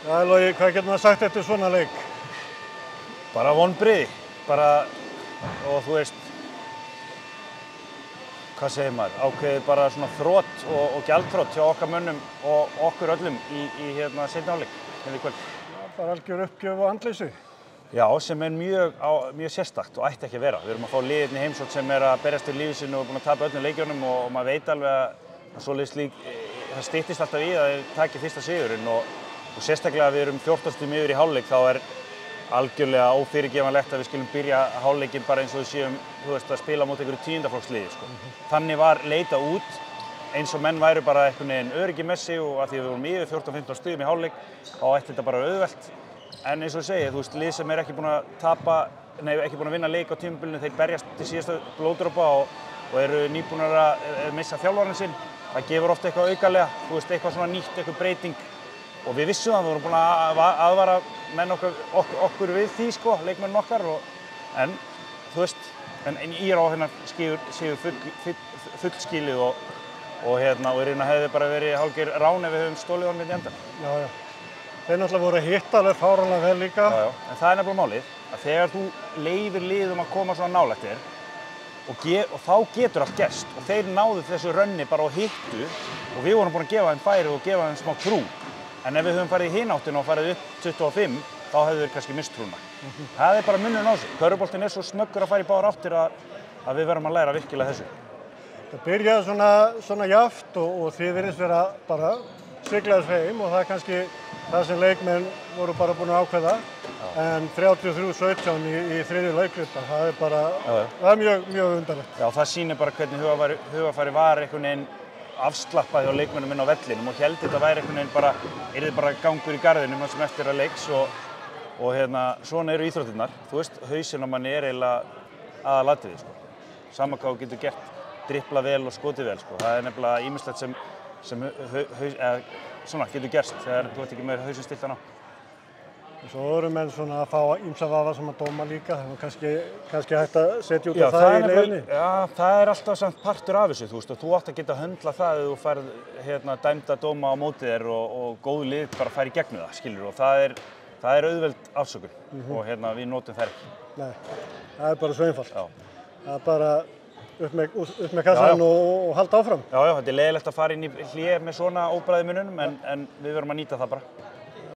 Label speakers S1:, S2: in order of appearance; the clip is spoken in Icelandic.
S1: Já, Logi, hvað getur maður sagt eftir svona leik?
S2: Bara vonbrigði, og þú veist, hvað segir maður, ákveðið bara svona þrot og gjaldþrot hjá okkar mönnum og okkur öllum í seinni hálfleik í kvöld.
S1: Já, bara algjör uppgjöf og andleysi.
S2: Já, sem mjög sérstakt og ætti ekki að vera. Við erum að fá liðin í heimsókn sem að berjast fyrir lífi sínu og búin að tapa öllum leikjunum og maður veit alveg að svoleiðis það styttist alltaf í að þeir taki fyrsta sigurinn og sérstaklega að við erum 14 stigum yfir í hálfleik þá algjörlega ófyrirgefanlegt að við skulum byrja hálfleikinn bara eins og við séum, þú veist, að spila mót einhverju tíundaflokksliði, sko. Þannig var leitað út eins og menn væru bara einhvern veginn öryggi með sig og að því við vorum yfir 14-15 stigum í hálfleik þá ætti þetta bara auðvelt. En eins og ég segi, þú veist, lið sem ekki búin að ekki búin að vinna leik á tímabilinu, þeir berjast til síðasta blóðdropa og eru nýbúnir að missa þjálfarinn sinn. Það gefur oft eitthvað aukalega, þú veist, eitthvað svona nýtt, eitthvað breyting. Og við vissum það, við vorum búin að aðvara menn okkur við því, sko, leikmennin okkar. En, þú veist, en ég á hennar sigur fullskilið og í raun hefði bara verið hálfgerð rán ef við höfum stólið honum í endan.
S1: Já, já. Þeir náttúrulega voru að hitta alveg fáránlega vel líka.
S2: Já, já. En það nefnilega málið, að þegar þú leyfir liðum að koma svona nálægt þér og þá getur allt gerst. Og þeir náðu þessu rönni bara og hittu og við vorum búin að gefa þeim færi og gefa þeim smá trú. En ef við höfum farið í hináttina og farið upp 25, þá hefðu þeir kannski misst trúna. Það bara munurinn á þessu. Körfuboltinn svo snöggur að fara í báðar áttir að við verðum að læra virkilega þessu.
S1: Það byrjaði svona jafnt og þið virðist vera bara siglaðis heim og það kannski það sem leikmenn voru bara búin að ákveða. En 33-17 í þriðju leikluta, það mjög undarlegt.
S2: Já, það sýnir bara hvernig hugarfari var einhvern veginn afslappað hjá leikmönnum inn á vellinum og héldi þetta væri einhvern veginn yrði bara gangur í garðinum sem eftir að leiks og svona eru íþróttirnar. Þú veist, hausinn á manni eiginlega aðalatriðið, sko. Sama hvað þú getur gert, driplað vel og skotið vel, sko. Það nefnilega ýmislegt sem svona getur gerst þegar þú ert ekki með hausinn stilltan á.
S1: Svo voru menn svona að fá ýmsa vafa sem að dóma líka, það var kannski hægt að setja út af það í leiðinni. Já, það alltaf samt partur af þessu, þú veist, og þú átt að geta höndla það ef þú færð dæmda dóma á móti þér og góð lið bara fær í gegnum það, skilur, og það auðveld afsökun og við notum það ekki. Nei, það bara svo einfalt. Já. Það bara upp með kassan og halda áfram.
S2: Já, þetta leiðilegt að fara inn í hlé með svona óbragð í mununum en við verðum að nýta það bara.